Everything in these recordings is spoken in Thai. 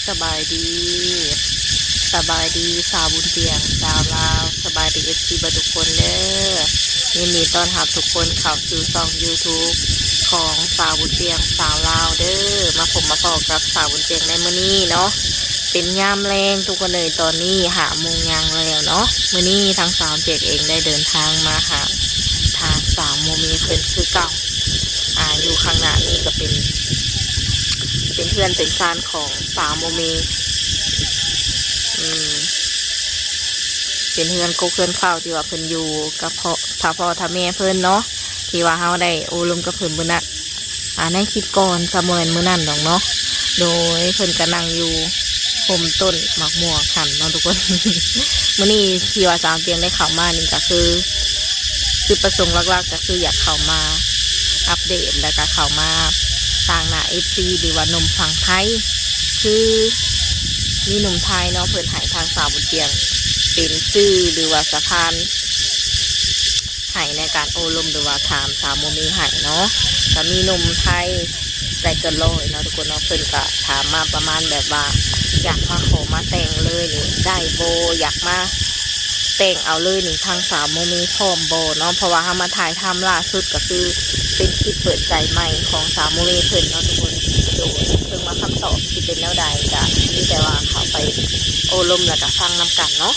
สบายดีสาวบุญเตียงสาวลาวสบายดีFCบทุกคนเด้อยินดีต้อนรับทุกคนเข้าสู่ช่อง YouTube ของสาวบุญเตียงสาวลาวเด้อมาพบกับสาวบุญเตียงในมื้อนี้เนาะเป็นยามแรงทุกคนเลยตอนนี้5 โมงยังแล้วเนาะมื้อนี้ทางสาวเจกเองได้เดินทางมาหาทางสาวโมมีเพิ่นคือเก่าอยู่ข้างหน้านี่ก็เป็นเพื่อนเป็นซานของสาวโมมีเป็นเพื่อนก็เพื่อนเข้าที่ว่าเพิ่นอยู่กับพ่อท่าแม่เพิ่นเนาะที่ว่าเฮาได้โอลมกับเพิ่นมื้อนั้นในคลิปก่อนเสมือนมื้อนั้นดอกเนาะโดยเพิ่นก็นั่งอยู่ห่มต้นหมากม่วงขันเนาะทุกคน มื้อนี้ที่ว่าสามเตียงได้เข้ามานี่ก็คือประสงค์หลักๆก็คืออยากเข้ามาอัปเดตแล้วก็เข้ามาสร้างหน้า FC หรือว่าหนุ่มฝั่งไทยคือมีหนุ่มไทยเนาะเพิ่นให้ทางสาวบุญเตียงเป็นชื่อหรือว่าสะพานให้ในการโอลมหรือว่าถามสาวโมมีให้เนาะก็มีหนุ่มไทยใจเกินร้อยเนาะทุกคนเนาะเพิ่นก็ถามมาประมาณแบบว่าอยากมาขอมาแต่งเลยนี่ได้โบอยากมาแต่งเอาเลยนี่ทางสาวโมมีพร้อมโบเนาะเพราะว่าเฮามาถ่ายทำล่าสุดก็คือเป็นคลิปเปิดใจใหม่ของสาวโมมีเพิ่นเนาะทุกคนดูเพิ่งมาคำตอบที่เป็นแนวใดก็มีแต่ว่าเขาไปโอลมแล้วก็ฟังนำกันเนาะ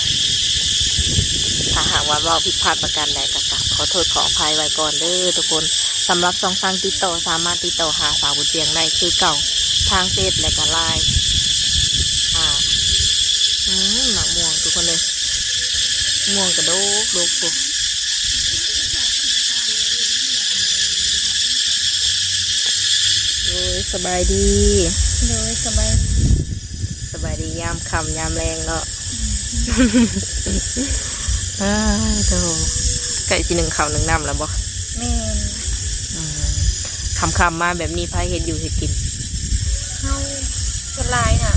ถ้าหากว่าเราผิดพลาดประการใดก็ขอโทษขออภัยไว้ก่อนเด้อทุกคนสำหรับช่องทางติดต่อสามารถติดต่อหาสาวบุญเตียงได้คือเก่าทางเฟซและก็ไลน์หนักม่วงทุกคนเลยม่วงกระโดกปุ๊บโดยสบายดียามค่ำยามแรงเนาะโธ่ไก่สิหนึ่งข้าวหนึ่งน้ำแล้วบ่แม่คำมาแบบนี้พายเห็ดอยู่เห็ดกินเฮาส่วนหลายน่ะ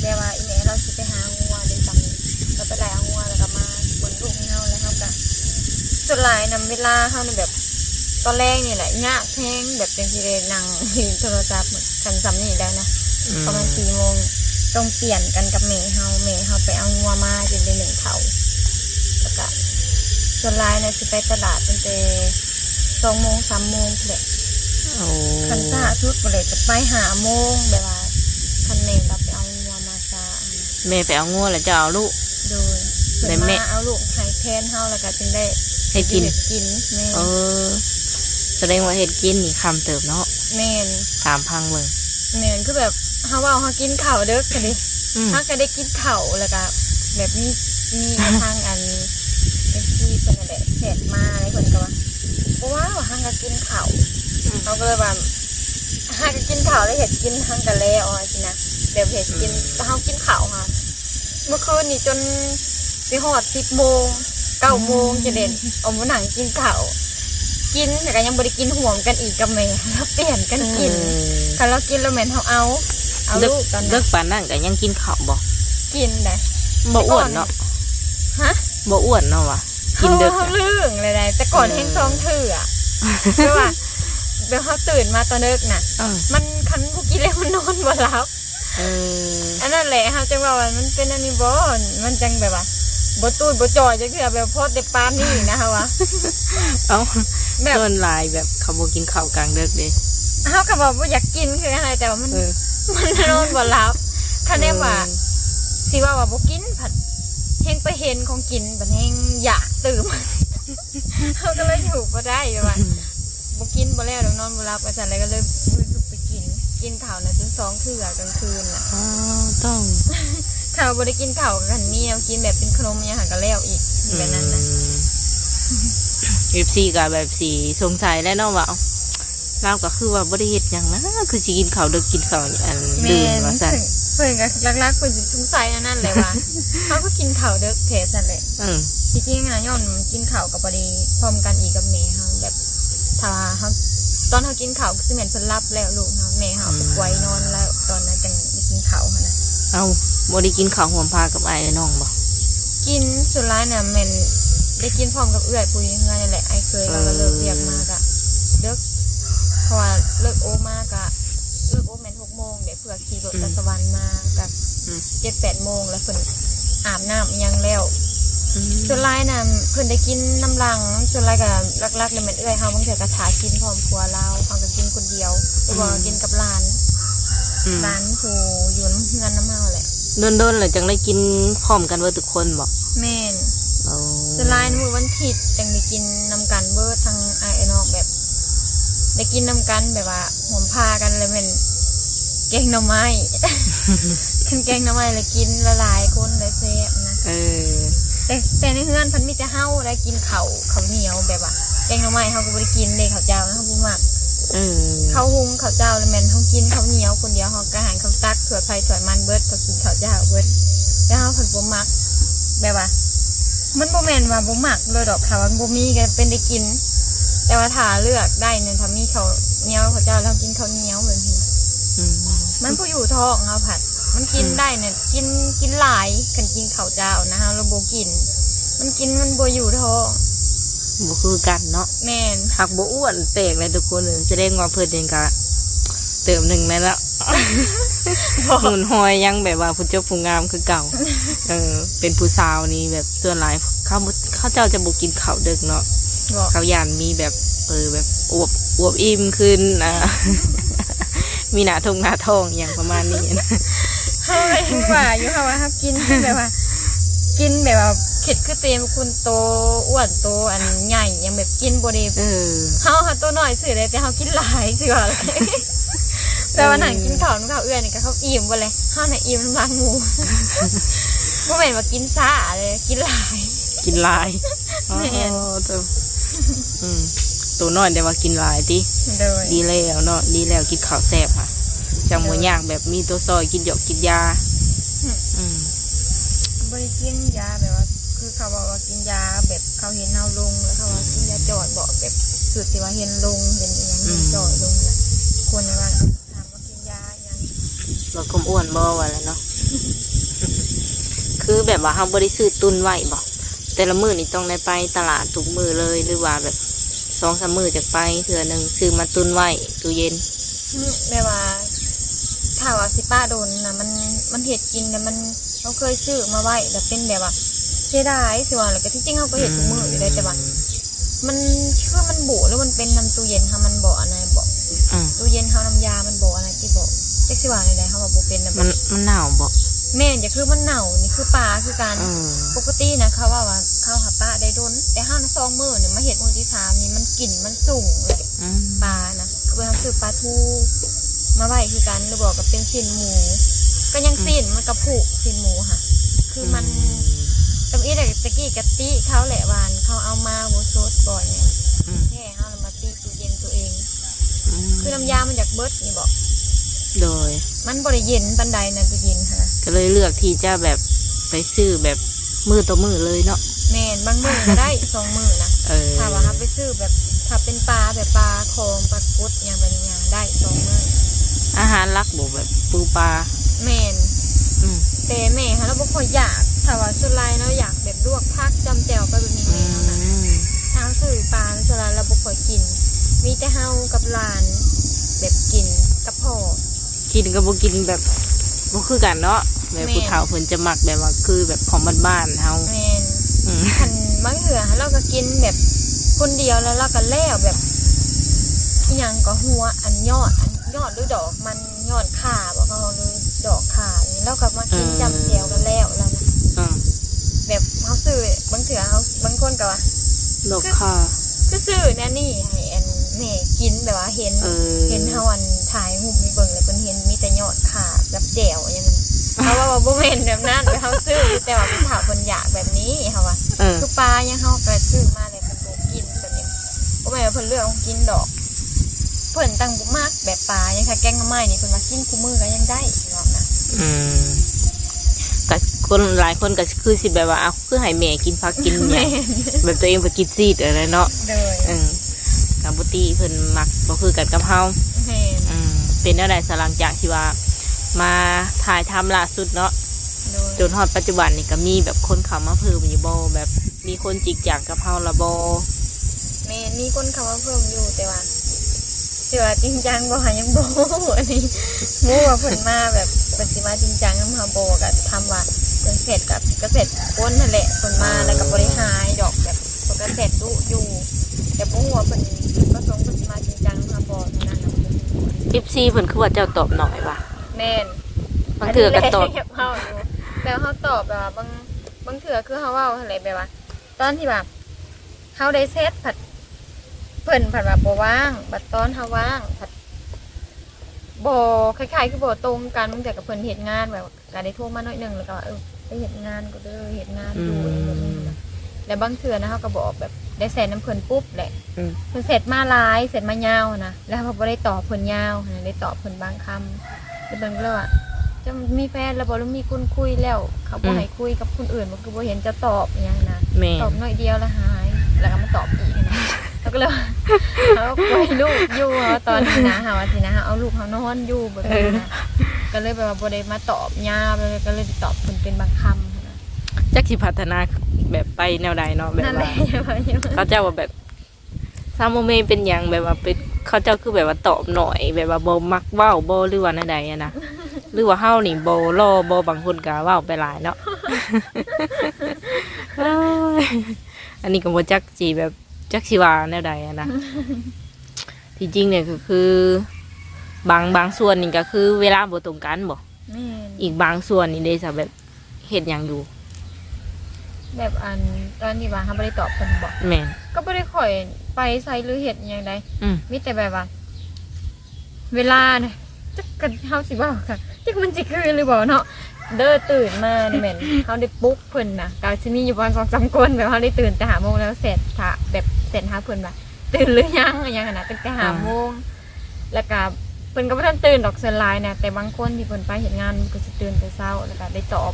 แต่ว่าอีแม่เราสิไปหางัวได้จำเราไปไล่เอางัวแล้วก็มาบนลูกให้เฮาแล้วเฮาก็ส่วนหลายนำเวลาเฮานี่แบบตอนแรกนี่แหละยากแห้งแบบเป็นสิได้นั่งโทรศัพท์กันซ้ำนี่ได้นะประมาณ4 โมงต้องเปลี่ยนกันกับแม่เฮาไปเอางัวมาจนได้1 เท่าแล้วก็ส่วนหลายน่ะสิไปตลาดตั้งแต่2 โมง 3 โมงแหละคันซ่าชุดบ่ได้จะไป5 โมงแบบว่าคันแม่รับไปเอางัวมาซาแม่ไปเอางัวแล้วจะเอาลูกโดยเพิ่นมาเอาลูกให้แทนเฮาแล้วก็จึงได้ให้กินแม่แสดงว่าเฮ็ดกินนี่คำเติบเนาะแม่นถามพังเบิ่งแม่นคือแบบเฮาเว้าเฮากินข้าวเด้อค่ะดิเฮาก็ได้กินข้าวแล้วก็แบบมีทางอันเป็นที่เพิ่นนั่นแหละแขกมาอะไรเพิ่นก็ว่าบ่ว่าเฮาก็กินข้าวเฮาก็เลยว่าเฮาก็กินข้าวแล้วเฮ็ดกินทั้งกันแล้วสินะแบบเฮ็ดกินเฮากินข้าวค่ะเมื่อคืนนี่จนสิฮอด10 โมง 9 โมงจะเด่นเอามานั่งกินข้าวกินแต่ก็ยังบ่ได้กินห่วงกันอีกกับแม่แล้วเปลี่ยนกันกินคันเรากินแล้วแม่นเฮาเอาลูกตอนนั้นเลิกปานนั้นก็ยังกินข้าวบ่กินได้บ่อ้วนเนาะฮะบ่อ้วนเนาะว่ะกินเด้อเรื่องอะไรได้แต่ก่อนแห้งซองเถื่อคือว่าเดี๋ยวเฮาตื่นมาตอนดึกน่ะมันคันบ่กินแล้วมันนอนบ่หลับอันนั้นแหละเฮาจังว่ามันเป็นอันนี้บ่มันจังแบบว่าบ่ตูดบ่จอยจังคือแบบพอได้ปานนี่นะฮะวะแบบส่วนหลายแบบเขาบ่กินข้าวกลางดึกเด้เฮาก็บอกว่าอยากกินคืออะไรแต่ว่ามันนอนบ่หลับคันแน่ว่าสิว่าบ่กินผัดแฮงไปเห็นของกินบัดแฮงอยากตื่นเฮาก็เลยอยู่บ่ได้ว่าบ่กินบ่แล้วนอนบ่หลับว่าซั่นแล้วก็เลยลุกไปกินข้าวน่ะจน2 เทื่อกลางคืนน่ะต้องข้าวบ่ได้กินข้าวกันมีแนวกินแบบเป็นขนมอย่างหันก็แล้วอีกแบบนั้นนะFC ก็แบบสีสงสัยแล้วเนาะว่าเราก็คือว่าบ่ได้เฮ็ดหยังนะคือสิกินข้าวดึกกินข้าวอันดื่มว่าซั่นเพิ่นก็ลักๆเพิ่นสิสงสัยนั่นแหละว่าเฮาก็กินข้าวดึกแท้ซั่นแหละจริงๆนะย้อนกินข้าวก็บ่ได้พร้อมกันอีกกับแม่เฮาแบบถ้าเฮาตอนเฮากินข้าวคือแม่นเพิ่นรับแล้วลูกเฮาแม่เฮาไปไว้นอนแล้วตอนนั้นจังกินข้าวหั่นน่ะบ่ได้กินข้าวห่วมพากับอ้ายน้องบ่กินสุดท้ายน่ะแม่นได้กินพร้อมกับเอื้อยผู้อยู่เฮือนนั่นแหละไอ้เคยเราก็เลิกเรียกมากะเลิกเพราะว่าเลิกโอมากะเลิกโอแม่น6 โมงเด็กผู้ ผื่อขี่รถจากสวรรค์มาแบบ7-8 โมงแล้วเพิ่นอาบน้ำอิหยังแล้วส่วนหลายน่ะเพิ่นได้กินน้ำลังส่วนหลายก็ลักๆเลยแม่นเอื้อยเฮาบางเทื่อก็ถากินพร้อมครัวเราเฮาก็กินคนเดียวหรือว่ากินกับหลานผู้อยู่น้ำเฮือนน้ำเฮาแหละโดนๆเลยจังได้กินพร้อมกันเบิดทุกคนบอกแม่นส่วนหลายมื้อวันอาทิตย์จังได้กินนํกันเบิดทั้งอ้ายไอ้น้องแบบได้กินนํกันแบบว่าหอมพากันเลยแม่นแกงหน่อไม้ทั้งแกงหน่อไม้เลยกินละหลายคนเลยแซ่บนะแต่ในเฮือนเพิ่นมีแต่เฮาได้กินข้าวเหนียวแบบว่าแกงหน่อไม้เฮาก็บ่ได้กินเลยข้าวเจ้าเฮาบ่มักข้าวหุงข้าวเจ้าเลยแม่นเฮากินข้าวเหนียวคนเดียวเฮาก็หารข้าวตักถั่วไผ่ถั่วมันเบิดก็กินข้าวเจ้าเบิดแล้วเฮาเพิ่นบ่มักแบบว่ามันบ่แม่นว่าบ่มักเลยดอกค่ะว่าบ่มีก็เป็นได้กินแต่ว่าถ้าเลือกได้เนี่ยถ้ามีข้าวเหนียวข้าวเจ้าแล้วกินข้าวเหนียวแบบนี้มันผู้อยู่ท้องเฮาผัดมันกินได้เนี่ยกินหลายกันกินข้าวเจ้านะฮะเราบ่กินมันบ่อยู่ท้องบ่คือกันเนาะแม่นหักบ่อ้วนแตกเลยทุกคนแสดงว่าเพิ่นเองก็เติมหนึ่งแล้ว หุ่นหอยยังแบบว่าผู้เจ้าผู้งามคือเก่าเป็นผู้สาวนี่แบบส่วนหลายเขาเจ้าจะบ่กินข้าวดึกเนาะเขาย่านมีแบบแบบอวบอิ่มขึ้นมีหน้าทองอย่างประมาณนี้นะเฮ้ยว่าอยู่ค่ะว่ากินแบบว่ากินแบบว่าเข็ดคือเต็มคุณโตอ้วนโตอันใหญ่ยังแบบกินบ่ได้เฮาตัวน้อยซื่อเลยแต่เฮากินหลายซื่อว่าแต่ว่านั่งกินข้าวเอื้อนี่ก็เขาอิ่มบ่เลยเฮาน่ะอิ่มน้ำลายงูบ่แม่นว่ากินซ่าเลยกินหลายแม่นตัวน้อยแต่ว่ากินหลายติดีแล้วเนาะดีแล้วกินข้าวแซ่บค่ะจังบ่ยากแบบมีตัวซอยกินหยอกกินยาบ่ได้กินยาแบบว่าคือเขาบอกว่ากินยาแบบเขาเห็นเฮาลงแล้วเขาว่ากินยาจอดบอกแบบสุดที่ว่าเห็นลงเป็นอย่างนี้จอดลงนะคนในว่าถามว่ากินยาอย่างลดความอ้วนบ่ว่าแล้วเนาะคือแบบว่าเฮาบ่ได้ซื้อตุนไว้บ่แต่ละมื้อนี่ต้องได้ไปตลาดทุกมื้อเลยหรือว่าแบบ2-3 มื้อจะไปเทื่อนึงซื้อมาตุนไว้ตู้เย็นแบบว่าถ้าว่าสิป้าโดนนะมันเห็ดกินแต่มันเขาเคยซื้อมาไว้แต่เป็นแบบว่าเสียดายสิว่าอะไรก็ที่จริงเขาก็เห็ดทุกมื้ออยู่เลยแต่ว่ามันคือมันบุแล้วมันเป็นน้ำตู้เย็นค่ะมันบ่อะไรบ่ตู้เย็นเขาน้ำยามันบ่อะไรที่บ่เจ๊สิว่าอะไรเขาบอกบ่เป็นมันหนาวบ่แม่จะคือมันหนาวนี่คือปลาคือการปกตินะเขาว่าข้าวหาปลาได้โดนแต่ห้านะ2 มื้อเนี่ยมาเห็ดมื้อที่3นี่มันกลิ่นมันสูงเลยปลานะคือเขาซื้อปลาทูมาไว้คือกันหรือบอกกับเป็นชิ้นหมูก็ยังสิ้นมันกระพุชิ้นหมูค่ะคือมันตำอีแต่ตะกี้กะติเขาแหละวานเขาเอามาโบโซดบ่อยเนี่ยแค่เขามาตีตู้เย็นตัวเองคือน้ำยามันจากเบิร์ดนี่บอกโดยมันบริเย็นบันไดนะตู้เย็นค่ะก็เลยเลือกที่จะแบบไปซื้อแบบมือต่อมือเลยเนาะแม่นบางมื้อก็ได้2 มื้อนะถ้าว่าไปซื้อแบบถ้าเป็นปลาแบบปลาโคมปลากดอย่างแบบนี้ได้2 มื้ออาหารลักบ่แบบปูปลาแม่นแต่แม่ค่ะเราบ่ค่อยอยากถ้าว่าสุดท้ายเราอยากแบบลวกผักจำแจ่วไปแบบนี้แม่เฮานะถ้าซื้อปลาสุดท้ายเราบ่ค่อยกินมีแต่เฮากับหลานแบบกินกับพ่อกินก็บ่กินแบบบ่คือกันเนาะแบบผู้เฒ่าเพิ่นจะมักแบบว่าคือแบบของบ้านๆเฮาแม่นคันบางเทื่อเราก็กินแบบคนเดียวแล้วเราก็แล้วแบบอีหยังก็หัวอันยอดหรือดอกมันยอดขาบ่เขาหรือดอกขานี่แล้วก็มากินจำแจ่วกันแล้วนะแบบเฮาซื้อบางเทื่อเฮาบางคนก็ว่าดอกขาคือซื้อแน่นี่ให้อันแม่กินแบบว่าเห็นเฮาอันถ่ายรูปมีเบิ่งเลยเพิ่นเห็นมีแต่ยอดขากับแจ่วอย่างนั้นเพราะว่าบ่แม่นแบบนั้นเฮาซื้อแต่ว่าผู้เฒ่าเพิ่นอยากแบบนี้เฮาว่าคือปลายังเฮาก็ซื้อมาเลยเพิ่นบ่กินแบบนี้บ่แม่นว่าเพิ่นเลือกกินดอกเพิ่นตั้งบุมากแบบปลายังค่ะแกงไม้นี่เพิ่นมากินคู่มือก็ยังได้เนาะนะก็คนหลายคนก็คือสิแบบว่าเอาคือให้แม่กินผักกินเนี่ยแบบตัวเองไปกินซีดอะไรเนาะกับบุตรีเพิ่นมักบ่คือกันกับเฮาเป็นอะไรสลังจากที่ว่ามาถ่ายทำล่าสุดเนาะจนฮอดปัจจุบันนี่ก็มีแบบคนเข้ามาเพิ่มอยู่บ่แบบมีคนจิกจักกับเฮาละบ่แม่มีคนเข้ามาเพิ่มอยู่แต่ว่า สิว่าจริงจังบ่หายังบ่อันนี้หมู่ว่าเพิ่นมาแบบเพิ่นสิมาจริงจังนำเฮาบ่ก็ทำว่าเพิ่นเสร็จกับเกษตรกลนั่นแหละเพิ่นมาแล้วก็บ่ได้หายดอกแบบเพิ่นก็เสร็จดุอยู่แต่บ่ฮู้ว่าเพิ่นประสงค์เพิ่นสิมาจริงจังนำเฮาบ่เท่านั้นน่ะ FC เพิ่นคือว่าเจ้าตอบหน่อยว่ะ แม่น บางเทื่อก็ตอบ เฮาอยู่แล้วเฮาตอบแบบว่าบางเทื่อคือเฮาเว้าอะไรแบบว่าตอนที่แบบเฮาได้เซตผัดเพิ่นผัดว่าบ่ว่างบัดตอนเฮาว่างผัดบ่คล้ายๆคือบ่ตรงกันบางเทื่อกับเพิ่นเฮ็ดงานแบบก็ได้โทรมาหน่อยหนึงแล้วก็ว่าไปเฮ็ดงานก็เด้อเฮ็ดงานอยู่แบบนี้นะแล้วบางเทื่อนะเฮาก็บอกแบบได้แสนน้ำเพิ่นปุ๊บแหละเพิ่นเสร็จมาหลายเสร็จมายาวนะแล้วเฮาบ่ได้ตอบเพิ่นยาวนะได้ตอบเพิ่นบางคำแล้วเพิ่นก็เลยว่าจะมีแฟนแล้วบ่หรือมีคนคุยแล้วเขาบ่ให้คุยกับคนอื่นบ่คือบ่เห็นจะตอบอหยังนะ แม่ ตอบหน่อยเดียวแล้วหายแล้วก็มาตอบอีกนะแล้วก็เลยเขาปล่อยลูกอยู่ตอนนี้นะเฮาว่าสินะเอาลูกเฮานอนอยู่แบบนี้นะก็เลยแบบว่าบ่ได้มาตอบยาวเลยก็เลยตอบเพิ่นเป็นบางคำนะ จักสิพัฒนาแบบไปแนวใดเนาะแบบ นั่นแห ว่า ละ เขาเจ้าว่าแบบซามโมเมเป็นหยังแบบว่าเป็นเขาเจ้าคือแบบว่าตอบหน่อยแบบว่าบ่มักเว้าบ่หรือว่าแนวใดอะนะหรือว่าเฮานี่บ่รอบ่บางคนก็เว้าไปหลายเนาะ เอ้ยอันนี้ก็บ่จักสิแบบจักสิว่าแนวใดอะนะที่จริงเนี่ยคือบางส่วนนี่ก็คือเวลาบ่ตรงกันบ่ แม่น อีกบางส่วนนี่ได้ซะแบบเฮ็ดหยังอยู่ แบบอันตอนที่ว่าเฮาบ่ได้ตอบเพิ่นบอก แม่น ก็บ่ได้ค่อยไปไสหรือเฮ็ดอิหยังใด อืม มีแต่แบบว่า เวลาเนี่ยจักกันเฮาสิเว้าค่ะจักมันสิคือหรือบ่เนาะเด้อตื่นมานี่แม่นเฮาได้ปลุกเพิ่นน่ะก็สิมีอยู่ประมาณ 2-3 คนแบบเฮาได้ตื่นแต่5 โมงแล้วเสร็จถ้าแบบเสร็จหาเพิ่นว่าตื่นหรือยังอิหยังอะนะตั้งแต่5 โมงแล้วก็เพิ่นก็บ่ทันตื่นดอกส่วนหลายน่ะแต่บางคนที่เพิ่นไปเฮ็ดงานก็สิตื่นแต่เช้าแล้วก็ได้ตอบ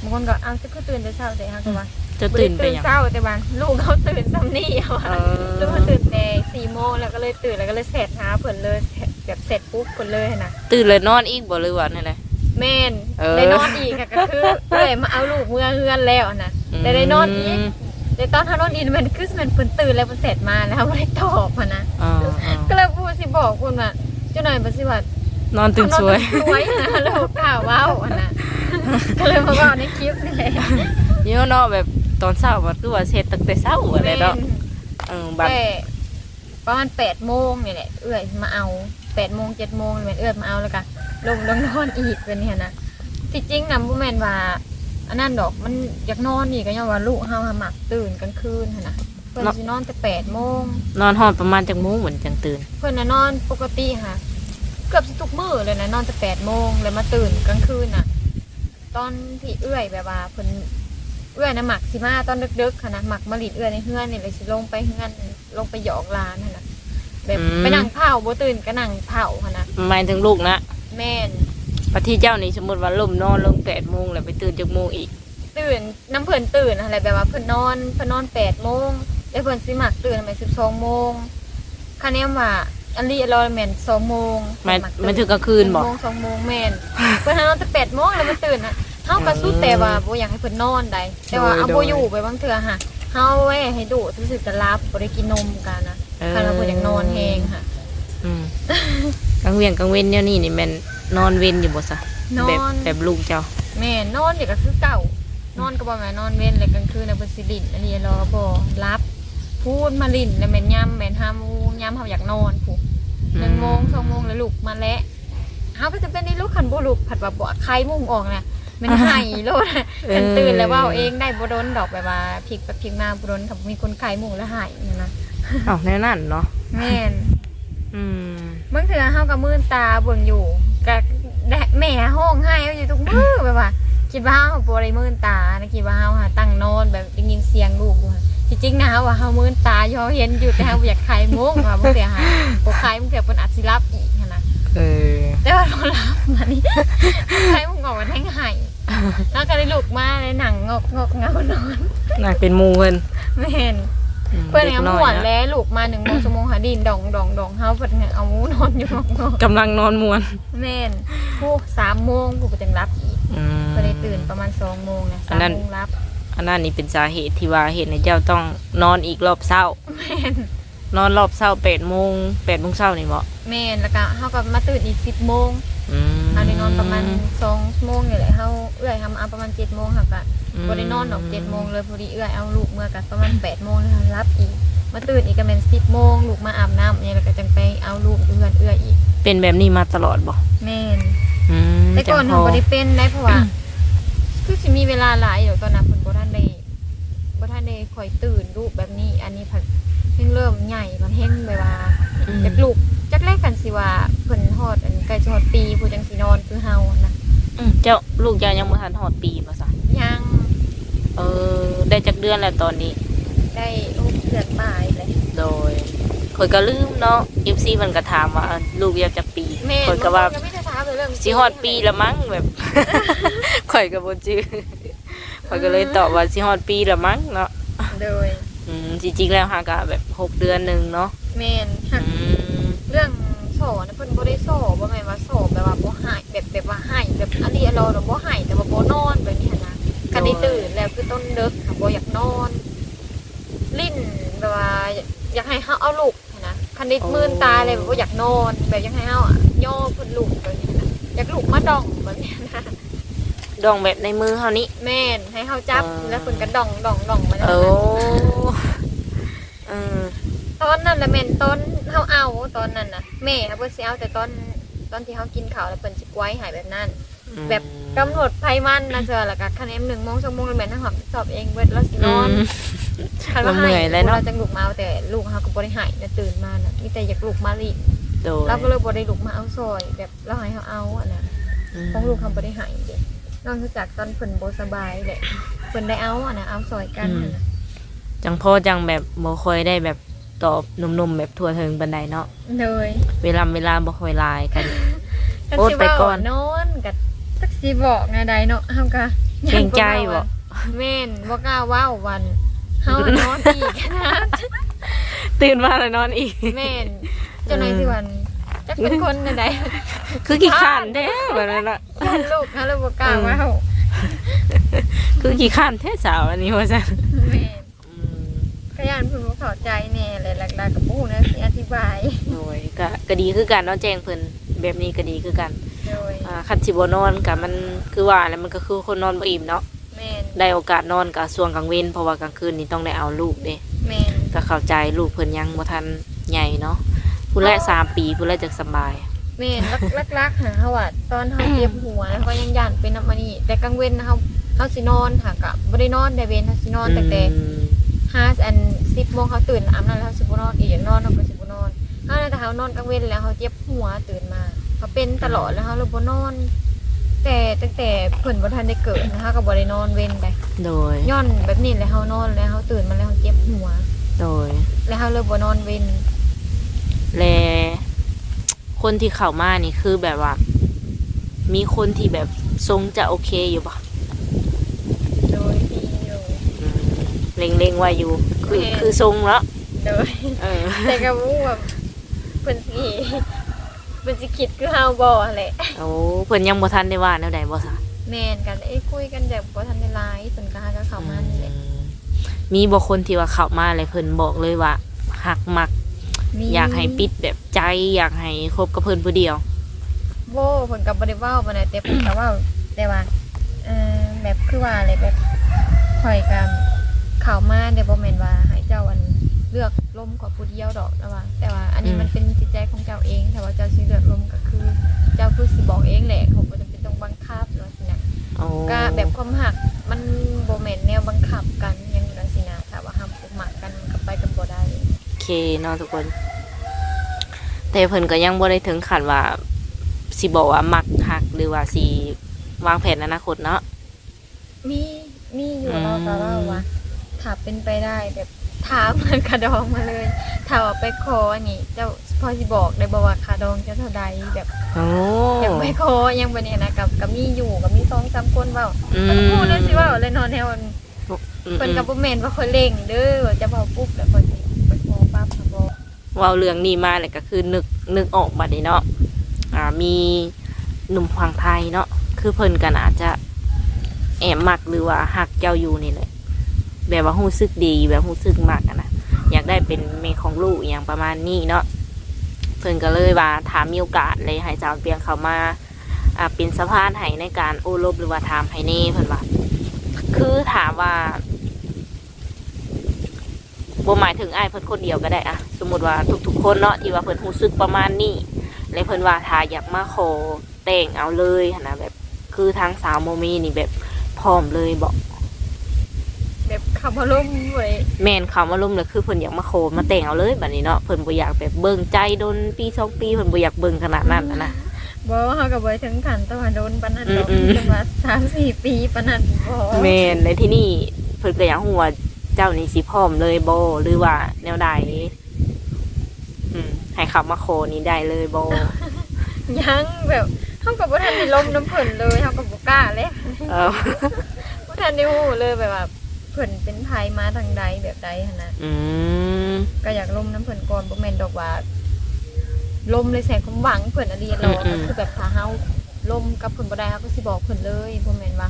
บางคนก็อ้าวจะคือตื่นแต่เช้าแต่เฮาก็ว่า จะตื่นไป ตื่น หยัง เช้าแต่ว่าลูกเขาตื่นซ้ำนี่เอาว่าลูกเขาตื่นแต่4 โมงแล้วก็เลยตื่นแล้วก็เลยเสร็จหาเพิ่นเลยแบบเสร็จปุ๊บเพิ่นเลยนะ ตื่นเลยนอนอีกบ่หรือว่านั่นแหละ แม่น เออ ได้นอนอีกค่ะก็คือเลยมาเอาลูกเมื่อเฮือนแล้วนะแต่ได้นอนอีกแต่ตอนท่านอนอีกมันคือมันเพิ่นตื่นแล้วเพิ่นเสร็จมาแล้วไม่ได้ตอบอะนะ อ๋อ ก็เลยพูดสิบอกเพิ่นว่าเจ้าหน่อยบ่สิว่าน อนตื่นสวย สวยนะแล้วกล้าเว้าอะนะก็เลยมาเว้าในคลิปนี่แหละ เดี๋ยวเนาะแบบตอนเช้าว่าคือว่าเสร็จตั้งแต่เช้าอะไรเนาะบัด แต่ประมาณ8 โมงนี่แหละเอื้อยมาเอา8 โมง 7 โมงแม่นเอื้อยมาเอาแล้วก็ลงนอนอีกเป็นเนี่ยนะที่จริงนะบ่แม่นว่าอันนั้นดอกมันอยากนอนอีกก็ย้อนว่าลูกเฮาหามักตื่นกลางคืนหั่นน่ะเพิ่นสินอนแต่8 โมง นอนหอดประมาณจักโมงเหมือนจังตื่น เพิ่นน่ะนอนปกติค่ะเกือบสิทุกมื้อเลยนะนอนแต่8 โมงแล้วมาตื่นกลางคืนน่ะ ตอนที่เอื้อยแบบว่าเพิ่นเอื้อยน่ะมักสิมาตอนดึกๆค่ะนะมักมาหลีดเอื้อยในเฮือนนี่เลยสิลงไปเฮือนลงไปหยอกหลานหั่นน่ะแบบไปนั่งเผาบ่ตื่นก็นั่งเผาหั่นน่ะ หมายถึงลูกนะ แม่น ปฏิเจ้านี่สมมติว่าล่มนอนลง8 โมงแล้วไปตื่นจักโมงอีก ตื่นน้ำเพิ่นตื่นอะไรแบบว่าเพิ่นนอน8 โมงแล้วเพิ่นสิมักตื่นไป12 โมงคันนี้ว่าอันนี้เราแม่น2 โมง มันถึงกลางคืนบ่ 2 โมงแม่นเพิ่นนอนแต่8 โมงแล้วมันตื่นน่ะเฮาก็สู้แต่ว่าบ่อยากให้เพิ่นนอนได้แต่ว่าเอาบ่อยู่ไปบางเทื่อค่ะเฮาไว้ให้ดูซื่อๆจะรับบ่ได้กินนมกันนะคันว่าเพิ่นอยากนอนแฮงค่ะ กลางเวียงกลางเว้นเนี่ยนี่แม่นนอนเว้นอยู่บ่ซะ นอ แบบ น แบบลูกเจ้า แม่นอนนี่ก็คือเก่านอนก็บ่แม่นนอนเว้นเลยกลางคืนน่ะเพิ่นสิลิ้นอันนี้รอบ่รับพูดมาลิ้นแล้วแม่นย่ำแม่นหามูย่ำเฮาอยากนอนผู้1 โมง 2 โมงแล้วลุกมาแล้วเฮาก็จะเป็นในลูกคันบ่ลุกผัดว่าบ่ไข้มุงออกน่ะมันไห้โลดคันตื่นแล้วเว้าเองได้บ่โดนดอกแบบว่าพลิกไปพลิกมาบ่โดนถ้ามีคนไข้มุงแล้วหายนั่นนะ อ้าวแนวนั้นเนาะ แม่น อืม บางเทื่อเฮาก็มื่นตาเบิ่งอยู่ก็แม่ห้องไห้อยู่ทุกมื้อแบบว่าคิดว่าเฮาบ่ได้มื่นตานะคิดว่าเฮาหาตั้งนอนแบบได้ยินเสียงลูกอยู่ที่จริงนะว่าเฮามื่นตาอยู่เฮาเห็นอยู่แต่เฮาบ่อยากไข้มุงว่าบางเทื่อหาบ่ไข้บางเทื่อเพิ่นอาจสิรับอีกหันนะ แต่ว่าเรารับมานี่ไข้มุงออกมาแท่งไห้แล้วก็ได้ลูกมาเลยหนังงอกเงานอน น่าเป็นหมู่เพิ่น แม่นเพิ่นยังม่วนแล้วลูกมา1 โมงชั่วโมงหาดินดองเฮาเพิ่นเอาหมูนอนอยู่งอก กำลังนอนม่วน แม่นผู้3 โมงผู้ก็จังรับอีกก็ได้ตื่นประมาณ2 โมงนะ3 โมงรับ อันนั้นนี่เป็นสาเหตุที่ว่าเหตุให้เจ้าต้องนอนอีกรอบเช้า แม่น นอนรอบเช้า8 โมง8 โมงเช้านี่บ่ แม่นแล้วก็เฮาก็มาตื่นอีก10 โมง อืม เฮาได้นอนประมาณ2 โมงนี่แหละเฮาเอื้อยทำเอาประมาณ7 โมงค่ะก็บ่ได้นอนดอก7 โมงเลยพอดีเอื้อยเอาลูกเมื่อก็ประมาณ8 โมงแล้วรับอีกมาตื่นอีกก็แม่น10 โมงลูกมาอาบน้ำเนี่ยแล้วก็จังไปเอาลูกอยู่เฮือนเอื้อยอีก เป็นแบบนี้มาตลอดบ่ แม่น อืม แต่ก่อน จั เฮาง บ่ได้เป็นได้เพราะว่าคือสิมีเวลาหลายอยู่ตอนนั้นเพิ่นบ่ทันได้ค่อยตื่นลูกแบบนี้ อันนี้เพิ่นเพิ่งเริ่มใหญ่มันเฮงแบบว่าจักลูกจักแรกกันสิว่าเพิ่นฮอดอันใกล้สิฮอดปีผู้จังสินอนคือเฮานะ เจ้าลูกเจ้ายังบ่ทันฮอดปีบ่ซะ ยัง ได้จักเดือนแล้วตอนนี้ ได้6 เดือนปลายเลย โดยข่อยก็ลืมเนาะ FC มันก็ถามว่าลูกอยากจักปี แม่ ข่อยก็ว่า ยังไม่ได้ถามเลยเรื่อง สิฮอดปีละมั้งแบบ ข่อยก็บ่จื้อข่อยก็เลยตอบว่าสิฮอดปีละมั้งเนาะ โดย จริงๆแล้วหาก็แบบ6 เดือนหนึงเนาะ แม่นหัก อืม เรื่องโสนะเพิ่นบ่ได้โสบ่แม่นว่าโสแบบว่าบ่หายแบบว่าหายแบบอันนี้เราบ่หายแต่ว่าบ่นอนแบบนี้นะคันได้ตื่นแล้วคือต้นดึกค่ะบ่อยากนอน ลิ้นแบบว่าอยากให้เฮาเอาลูกนะคันได้มื่นตาเลยแบบว่าอยากนอนแบบอยากให้เฮาอ่ะย่อเพิ่นลูกแบบนี้นะอยากลูกมาดองแบบนี้นะ ดองแบบในมือเฮานี้ แม่นให้เฮาจับแล้วเพิ่นก็ดองมาแล้ว โอ้ นะ เออ ตอนนั้นแหละแม่นตอนเฮาเอาตอนนั้นน่ะแม่เพิ่นสิเอาแต่ตอนที่เฮากินข้าวแล้วเพิ่นสิกไว้ให้แบบนั้น แบบกำหนดไผมันนะเสือแล้วก็คะแนน1 โมง2 โมงแล้วแม่นทั้งหอมสอบเองเบิดแล้วสินอน คันว่าให้เราจังลูกมาแต่ลูกเขาก็บ่ได้ให้นะตื่นมานะมีแต่อยากลูกมาลี โดย เราก็เลยบ่ได้ลูกมาเอาซอยแบบเราให้เขาเอาอ่ะนะของลูกเขาบ่ได้ให้เด้นอกจากตอนเพิ่นบ่สบายแหละเพิ่นได้เอาอ่ะนะเอาซอยกันน่ะนะ จังพ่อจังแบบบ่ค่อยได้แบบตอบหนุ่มๆแบบทั่วถึงปานใดเนาะ เลย เวลาบ่ค่อยหลายกัน กัน โอ๊ต สิ ไป เว้า ก่อน นอนก็จักสิบอกแนวใดเนาะเฮาก็ เกรงใจบ่ แม่นบ่กล้าเว้าวันเฮานอนอีกนะ ตื่นมาแล้วนอนอีก แม่นเจ้านายสิวันจักเป็นคนแนวใด คือขี้ข้านแท้แบบนั้นน่ะ ย่านลูกนะลูกบ่กล้าเว้า คือขี้ข้านแท้สาวอันนี้ว่าซั่น แม่นขยันเพิ่นบ่เข้าใจแน่เลยหลักๆกับปู่นะสิอธิบาย โอ้ยก็ดีคือกันเนาะแจ้งเพิ่นแบบนี้ก็ดีคือกัน โดย คันสิบ่นอนก็มันคือว่าแล้วมันก็คือคนนอนบ่อิ่มเนาะ แม่น ได้โอกาสนอนก็ช่วงกลางเว้นเพราะว่ากลางคืนนี่ต้องได้เอาลูกเด้ แม่น ก็เข้าใจลูกเพิ่นยังบ่ทันใหญ่เนาะผู้แรก3 ปีผู้แรกจักสบาย แม่นลักๆหาเฮาว่าตอนเฮาเจ็บหัวแล้วก็ยังย่านเป็นน้ำมันนี่แต่กลางเว้นเฮาสินอนค่ะก็บ่ได้นอนได้เว้นเฮาสินอนตั้งแต่5 อัน 10 โมงเฮาตื่นอาบน้ำแล้วเฮาสิบ่นอนอีกอย่างนอนเฮาก็สิบ่นอนเฮาแต่เฮานอนกลางเว้นแล้วเฮาเจ็บหัวตื่นมาเขาเป็นตลอดแล้วเฮาเลยบ่นอน แต่ตั้งแต่เพิ่นบ่ทันได้เกิดนะเฮาก็บ่ได้นอนเว้นได้ โดย ย้อนแบบนี้แหละเฮานอนแล้วเฮาตื่นมาแล้วเฮาเจ็บหัว โดย แล้วเฮาเลยบ่นอนเว้น แลคนที่เข้ามานี่คือแบบว่า มีคนที่แบบทรงจะโอเคอยู่ปะ โดยดีอยู่ เล็งๆไว้อยู่คือ แม่ คือทรงแล้ว โดย เออ แต่ก็บ่ว่าเพิ่นสิคิดคือเฮาบ่แหละ โอ้เพิ่นยังบ่ทันได้ว่าแนวใดบ่ซะ แม่นกันคุยกันแบบบ่ทันได้หลายเพิ่นก็หากันเข้ามานี่แหละ มีบ่คนที่ว่าเข้ามาเลยเพิ่นบอกเลยว่าหักมัก มี อยากให้ปิดแบบใจอยากให้คบกับเพิ่นผู้เดียว บ่เพิ่นก็บ่ได้เว้าปานใดแต่เพิ่นก็เว้าแต่ว่าแบบคือว่าอะไรแบบข่อยก็เข้ามาได้บ่แม่นว่าให้เจ้าอันเลือกลมกับผู้เดียวดอกแต่ว่าอันนี้มันเป็นจิตใจของเจ้าเองถ้าว่าเจ้าสิเลือกลมก็คือ เจ้าคือสิบอกเองแหละเขาบ่จำเป็นต้องบังคับหรือว่าสินะ โอ้ ก็แบบความหักมันบ่แม่นแนวบังคับกันอยังจังซี่นะถ้าว่าห้ามปกหมักกันมันก็ไปกันบ่ได้ โอเคเนาะทุกคน แต่เพิ่นก็ยังบ่ได้ถึงขั้นว่าสิบอกว่ามักหักหรือว่าสิวางแผนอนาคตเนาะ มีอยู่เราก็เล่าว่าถ้าเป็นไปได้แบบถามมันกระดองมาเลยถ้าว่าไปขออันนี้เจ้าพอสิบอกได้บ่ว่าค่าดองจะเท่าใดแบบ โอ้ อยากไปขอยังบ่เนี่ยนะกับมีอยู่กับมี 2-3 คนเว้า อืม ก็พูดเลยสิเว้าเลยเนาะแนวมันเพิ่นก็บ่แม่นว่าคนเร่งเด้อว่าจะเว้าปุ๊บแล้วเพิ่นสิไปขอปั๊บก็บ่ เว้าเรื่องนี้มาแล้วก็คือนึกออกบัดนี้เนาะมีหนุ่มฝั่งไทยเนาะคือเพิ่นก็อาจจะแอบมักหรือว่าหักเจ้าอยู่นี่แหละแบบว่ารู้สึกดีแบบรู้สึกมักอะนะ อยากได้เป็นแม่ของลูกอย่างประมาณนี้เนาะเพิ่นก็เลยว่าถามมีโอกาสเลยให้สาวเปียงเขามาเป็นสะพานให้ในการโอ้ลบหรือว่าถามให้เน่เพิ่นว่าคือถามว่าบ่หมายถึงอ้ายเพิ่นคนเดียวก็ได้อะสมมติว่าทุกๆคนเนาะที่ว่าเพิ่นรู้สึกประมาณนี้และเพิ่นว่าถ้าอยากมาขอแต่งเอาเลยหั่นนะแบบคือทางสาวโมมีนี่แบบพร้อมเลยบอก แบบขับมาล่มเลย แม่นเขามาลุ่มเลยคือเพิ่นอยากมาโคมาแต่งเอาเลยแบบนี้เนาะเพิ่นบ่อยากแบบเบิ่งใจโดนปี2 ปีเพิ่นบ่อยากเบิ่งขนาดนั้นนะ บ่เฮาก็บ่ถึงขั้นตะวันโดนปานนั้นดอก อืม จังว่า3-4 ปีปานนั้นบ่ แม่นในที่นี่เพิ่นก็อยากฮู้ว่าเจ้านี่สิพร้อมเลยบ่หรือว่าแนวใดให้เขามาโคนี่ได้เลยบ่ ยังแบบเฮาก็บ่ทันได้ล้มน้ำเพิ่นเลยเฮาก็บ่กล้าเลย เออ บ่ทันได้ฮู้เลยแบบว่าเพิ่นเป็นไผมาทางใดแบบใดหั่นน่ะ อืม ก็อยากล้มน้ำเพิ่นก่อนบ่แม่นดอกว่าล้มเลยแสงความหวังเพิ่นอดีตเราก็คือแบบถ้าเฮาล้มกับเพิ่นบ่ได้เฮาก็สิบอกเพิ่นเลยบ่แม่นว่า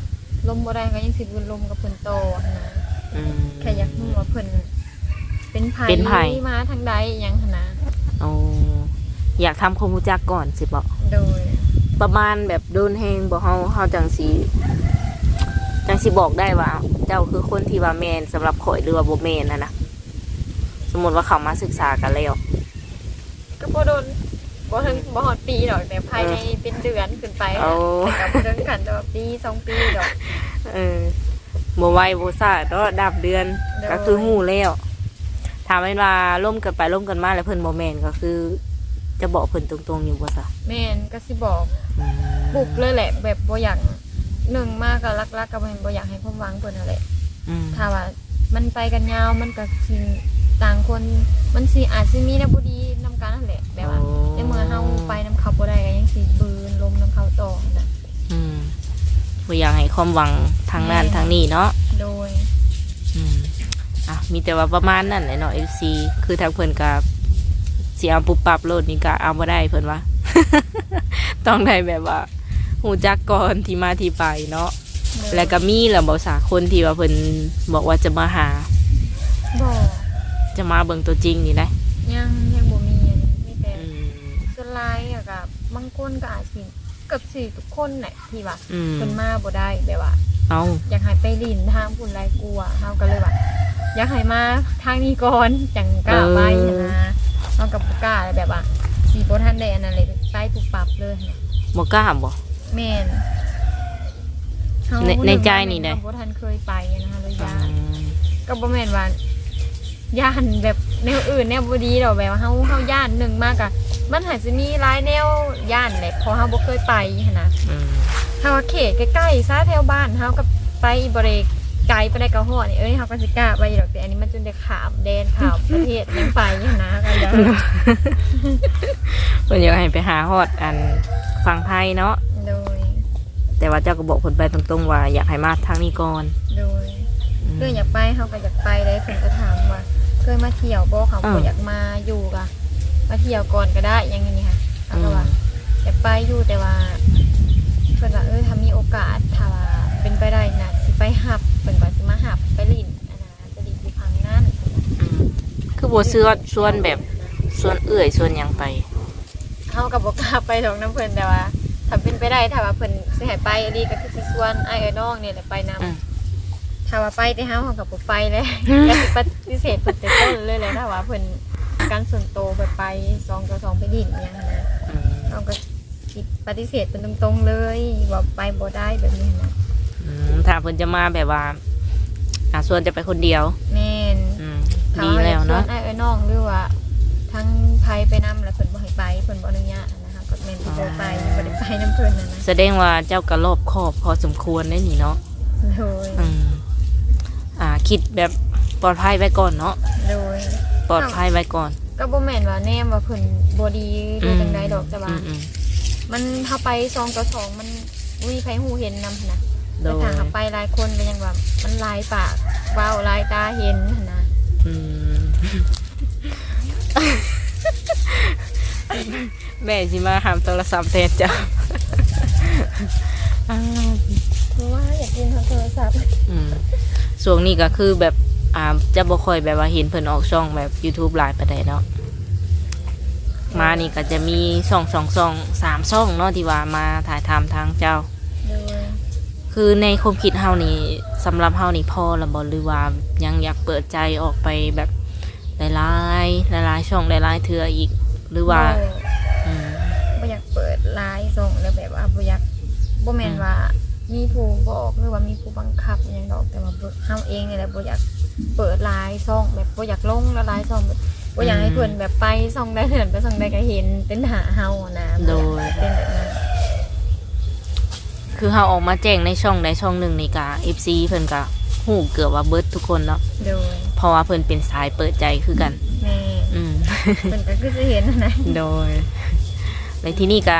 ล้มบ่ได้ก็ยังสิล้มกับเพิ่นต่อหั่นนะ อืม แค่อยากรู้ว่าเพิ่นเป็นไผ เป็นไผ มาทางใดอิหยังหั่นนะ โอ้อยากทำความรู้จักก่อนสิบ่ โดย ประมาณแบบโดนแฮงบ่เฮาจังสิบอกได้ว่า เจ้าคือคนที่ว่าแม่นสำหรับข่อยหรือว่าบ่แม่นนะสมมุติว่าเขามาศึกษากันแล้ว ก็บ่โดนบ่ถึงบ่ฮอดปีดอกแต่ภายในเป็นเดือนขึ้นไป เอา แต่ก็บ่ถึงขั้นแต่ว่าปี2 ปีดอก เออบ่ไวบ่ซ่าเนาะดับเดือน โดย ก็คือฮู้แล้วถามว่าล่มกันไปล่มกันมาแล้วเพิ่นบ่แม่นก็คือ จะบอกเพิ่นตรงๆอยู่บ่ซะ แม่นก็สิบอกปลุกเลยแหละแบบบ่อยากหนึ่งมากก็รักๆก็บ่อยากให้ความหวังเพิ่นนั่นแหละ อืม ถ้าว่ามันไปกันยาวมันก็สิต่างคนมันสิอาจสิมีแนวบ่ดีนำกันนั่นแหละแบบว่าในเมื่อเฮาไปนำเขาบ่ได้ก็ยังสิบืนลมนำเขาต่อนะ อืมบ่อยากให้ความหวังทางนั้นทางนี้เนาะ โดย อืมมีแต่ว่าประมาณนั้นแหละเนาะ FC คือทางเพิ่นก็สิเอาปุบปับโลดนี่ก็เอาบ่ได้เพิ่นว่า ต้องได้แบบว่าฮู้จักก่อนที่มาที่ไปเนาะ โดย แล้วก็มีแล้วบ่สาคนที่ว่าเพิ่นบอกว่าจะมาหา บ่ จะมาเบิ่งตัวจริงนี่นะ ยังบ่มีอันนี้มีแต่ อืม ส่วนหลายอะก็บางคนก็อาจสิเกือบสิทุกคนแหละที่ว่า อืม เพิ่นมาบ่ได้แบบว่า เอา อยากให้ไปลินทางพุ่นไรกลัวเฮาก็เลยว่าอยากให้มาทางนี้ก่อนจังกล้าไปนะเฮากับบ่กล้าแบบว่าสีบ่ทันได้อันนั้นเลยไปปุ๊บปับเลยนะ บ่กล้าบ่ แม่นเฮา ในใจนี่ได้ เฮาบ่ทันเคยไปนะคะเลยย่านก็บ่แม่นว่าย่านแบบแนวอื่นแนวบ่ดีดอกแบบว่าเฮาย่านหนึงมากอะมันอาจจะมีหลายแนวย่านแหละเพราะเฮาบ่เคยไปหั้นนะ อืม ถ้าว่าเขตใกล้ๆซะแถวบ้านเฮาก็ไปบริไกลไปได้ก็ฮอดนี่เอ้ยเฮาก็สิกล้าไปดอกแต่อันนี้มันจนได้ขามแดนขามประเทศยังไปอยู่นะก็ยัง เพิ่นอยากให้ไปหาฮอดอันฝั่งไทยเนาะ โดย แต่ว่าเจ้าก็บอกเพิ่นไปตรงๆว่าอยากให้มาทางนี้ก่อน โดยเพื่อนอยากไปเฮาก็อยากไปเลยเพิ่นก็ถามว่าเคยมาเที่ยวบ่เขาก็อยากมาอยู่กะมาเที่ยวก่อนก็ได้อย่างนี้ค่ะเขาก็ว่าอยากไปอยู่แต่ว่าเพิ่นว่าถ้ามีโอกาสถ้าว่าเป็นไปได้นะสิไปหับเพิ่นว่าสิมาหับไปลินอันนะไปลินที่พังนั่น อืมคือบ่ซื้อส่วนแบบส่วนเอื้อยส่วนหยังไป เฮากับบ่กล้าไปดอกน้ำเพิ่นแต่ว่าถ้าเป็นไปได้ถ้าว่าเพิ่นสิให้ไปดีก็คือสิชวนอ้ายน้องนี่แหละไปนำ อืม ถ้าว่าไปแต่เฮาก็บ่ไปเลย ก็สิปฏิเสธเพิ่นแต่ต้นเลยแหละถ้าว่าเพิ่นการส่วนโตวไป2 ต่อ 2ไปดินอย่างนั้นนะ อืม เฮาก็สิปฏิเสธเพิ่นตรงๆเลยว่าไปบ่ได้แบบนี้นะ ถ้าเพิ่นจะมาแบบว่าส่วนจะไปคนเดียว แม่น อืม ถ้า ดี ว่า แล้ว ชว เนาะ นอ้ายน้องหรือว่าทั้งไผไปนำแล้วเพิ่นบ่ให้ไปเพิ่นบ่อนุญาตนะคะก็แม่นบ่ไปบ่ได้ไปนำเพิ่นน่ะนะ แสดงว่าเจ้าก็รอบคอบพอสมควรได้นี่เนาะ โดย อืมคิดแบบปลอดภัยไว้ก่อนเนาะ โดย ปลอดภัยไว้ก่อน ก็บ่แม่นว่าแนมว่าเพิ่นบ่ดีหรือจังใดดอกแต่ว่า อืม มันถ้าไป2 ต่อ 2มันมีไผฮู้เห็นนำนะ โด แต่ ย ถ้าไปหลายคนก็ยังว่ามันหลายปากเว้าหลายตาเห็นหั้นนะ อืม แม่สิมาหามโทรศัพท์แทนจ้ะ เพราะว่าอยากกินโทรศัพท์ ช่วงนี้ก็คือแบบ จะบ่ค่อยแบบว่าเห็นเพิ่นออกช่องแบบ YouTube หลายปานใดเนาะมานี่ก็จะมี2 2 2 3ช่องเนาะที่ว่ามาถ่ายทำทางเจ้า โดย คือในความคิดเฮานี่สำหรับเฮานี่พอละบ่หรือว่ายังอยากเปิดใจออกไปแบบหลายๆช่องหลายๆเทื่ออีกหรือว่าอืม บ่อยากเปิดไลน์ส่งแล้วแบบว่าบ่อยากบ่แม่นว่ามีผู้บอกหรือว่ามีผู้บังคับอหย่างดอกแต่ว่าเฮาเองนี่แหละบ่อยากเปิดไลน์ส่งแบบบ่อยากลงแล้วไลน์ส่งแบบบ่อยากให้เพิ่นแบบไปส่งได้เถินไปส่งได้ก็เห็นเป็นหาเฮานะบ่อยากเป็นแบบนั้น คือเฮาออกมาแจ้งในช่องใดช่องหนึ่งนี่ก็ FC เพิ่นก็ฮู้เกือบว่าเบิดทุกคนเนาะ โดย เพราะว่าเพิ่นเป็นสายเปิดใจคือกัน แม่ อืม เพิ่นก็คือสิเห็นนะ โดยในที่นี่ก็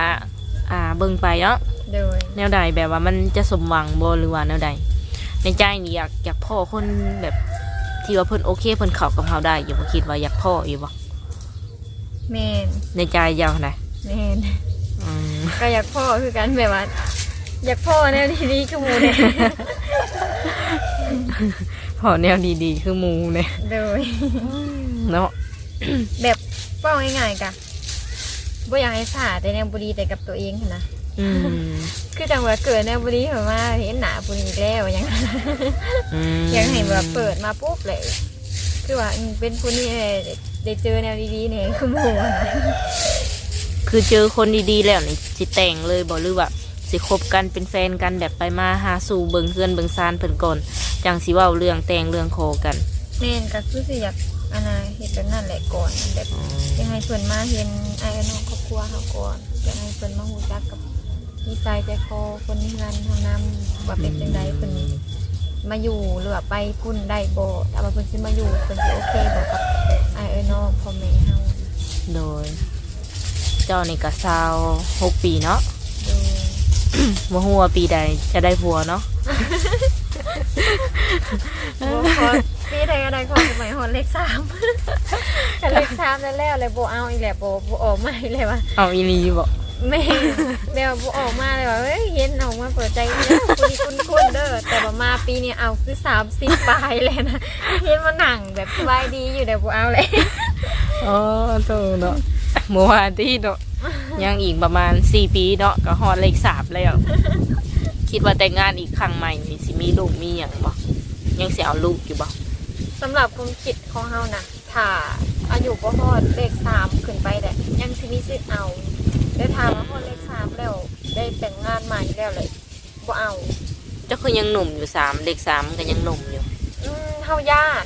เบิ่งไปเนาะ โดย แนวใดแบบว่ามันจะสมหวังบ่หรือว่าแนวใดในใจนี่อยากพ่อคนแบบที่ว่าเพิ่นโอเคเพิ่นเข้ากับเฮาได้อยู่บ่คิดว่าอยากพ่ออยู่บ่ แม่น ในใจยาวไหน แม่น อืม ก็อยากพ่อคือกันแบบว่าอยากพ่อแนวดีๆคือหมู่เนี่ย พ่อแนวดีๆคือหมู่เนี่ย โดย เนาะ แบบเป้าง่ายๆกะบ่อยากให้สาแต่แนวบุรีแต่กับตัวเองหั้นนะ อืม คือจังว่าเกิดแนวบุรีเหมือนว่าเห็นหนาบุรีอีกแล้วอย่างนั้น ม อยากให้แบบเปิดมาปุ๊บเลยคือว่าเป็นผู้นี้ได้เจอแนวดีๆเนี่ยคือหมู่อะนะ คือเจอคนดีๆแล้วนี่สิแต่งเลยบ่หรือว่าสิคบกันเป็นแฟนกันแบบไปมาหาสู่เบิ่งเฮือนเบิ่งซานเพิ่นก่อนจังสิเว้าเรื่องแต่งเรื่องโคกัน แม่นก็คือสิอยากอันน่ะเฮ็ดแบบนั้นแหละก่อนแบบอยากให้เพิ่นมาเห็นไอ้น้องครอบครัวเฮาก่อนอยากให้เพิ่นมาฮู้จักกับนิสัยใจคอคนในงานเฮานำว่าเป็นจังไดเพิ่นมาอยู่หรือว่าไปพุ่นได้บ่แต่ว่าเพิ่นสิมาอยู่เพิ่นสิโอเคบ่กับไอ้น้องพ่อแม่เฮา โดย เจ้านี่ก็26ปีเนาะ โดย บ่ฮู้ว่าปีใดจะได้ผัวเนาะ บ่ขอปีใดก็ได้ขอสมัยฮอดเลข3 ถ้าเลข3แล้วเลยบ่เอาอีกแล้วบ่ออกมาอีกแล้วว่า เอาอีหลีบ่ แม่แบบบ่ออกมาเลยว่าเฮ้ยเห็นออกมาเปิดใจแล้วคุณเด้อแต่ว่ามาปีนี้เอาคือ30ปลายเลยนะเห็นมาหนังแบบสบายดีอยู่แต่บ่เอาเลย อ๋อโตเนาะเมื่อวานที่เนาะยังอีกประมาณ4ปีเนาะก็ฮอดเลข3แล้ว คิดว่าแต่งงานอีกครั้งใหม่นี่สิมีลูกมีหยังบ่ยังสิเอาลูกอยู่บ่ สำหรับความคิดของเฮานะถ้าอายุบ่ฮอดเลข3ขึ้นไปแต่ยังสิมีสิทธิ์เอาแต่ถ้าว่าฮอดเลข3แล้วได้แต่งงานใหม่แล้วเลยบ่เอา เจ้าคือยังหนุ่มอยู่3เลข3ก็ยังหนุ่มอยู่ เฮาย่าน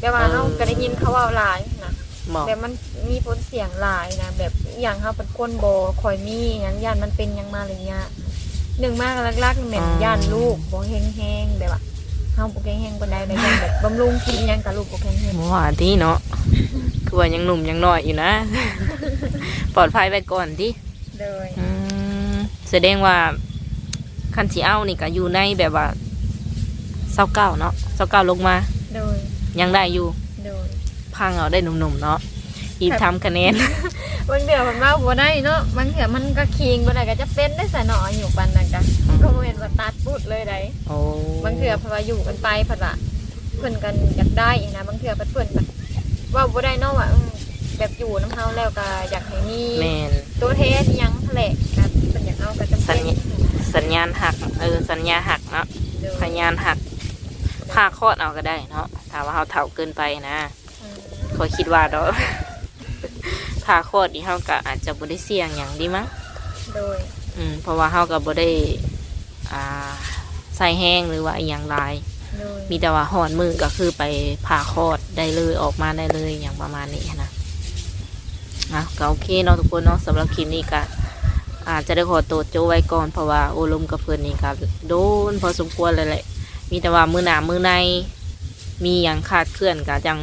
แต่ว่าเฮาก็ได้ยินเขาเว้าหลายนะ บ่ แบบมันมีผลเสียงหลายนะแบบอหย่างเขาเป็นคนโบคอยมีอหย่างย่านมันเป็นอยังมาอะไรเงี้ยหนึ่งมากลักๆเหม็นย่านลูกโบแห้งๆแบบว่าเขาโบแห้งๆบนใดในการแบบบำรุงกินหยังกับลูกโบแห้ง เมื่อวานที่เนาะคือว่ายังหนุ่มยังน้อยอยู่นะ ปลอดภัยไปก่อนดิ ๆเลย แสดงว่าคันสิเอานี่ก็อยู่ในแบบว่า29เนาะ29ลงมา โดย ยังได้อยู่ โดย พังเอาได้หนุ่มๆเนาะอีกทำคะแนน บางเดือนมันมาโบได้เนาะบางเดือนมันก็คิงบนใดก็จะเป็นได้สะหนออยู่ปันนั่นกันก็บ่เห็นว่าตัดพูดเลยได้ โอ้ บางเดือนเพราะว่าอยู่กันไปเพราะว่าเพิ่นกันอยากได้อีกนะบางเดือนเพิ่นแบบว่าโบได้เนาะว่าแบบอยู่น้ำเฮาแล้วก็อยากให้มี แมน ตัวเทสยังแหละครับเป็นอย่างเอากระจำเป็น สัญญาณหักสัญญาหักเนาะ เดี๋ยว สัญญาณหักผ่าคลอดเอาก็ได้เนาะถ้าว่าเขาเฒ่าเกินไปนะขอยคิดว่าเนาะ ผ่าคลอดนี่เขาก็อาจจะบ่ได้เสี่ยงอย่างดีมั้ง โดย เพราะว่าเขาก็บ่ได้ใส่แห้งหรือว่าอหย่างไร โดย มีแต่ว่าหอนมือก็คือไปผ่าคลอดได้เลยออกมาได้เลยอย่างประมาณนี้นะก็โอเคเนาะทุกคนเนาะสำหรับคลิปนี้ก็อาจจะได้ขอตัวโจไว้ก่อนเพราะว่าโอลมกับเพื่อนนี่ก็โดนพอสมควรเลยแหละมีแต่ว่ามือหนามือในมีอย่างขาดเคลื่อนก็จัง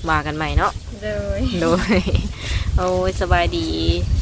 ว่ากันใหม่เนาะ โดย โดย โอ้ยสบายดี โ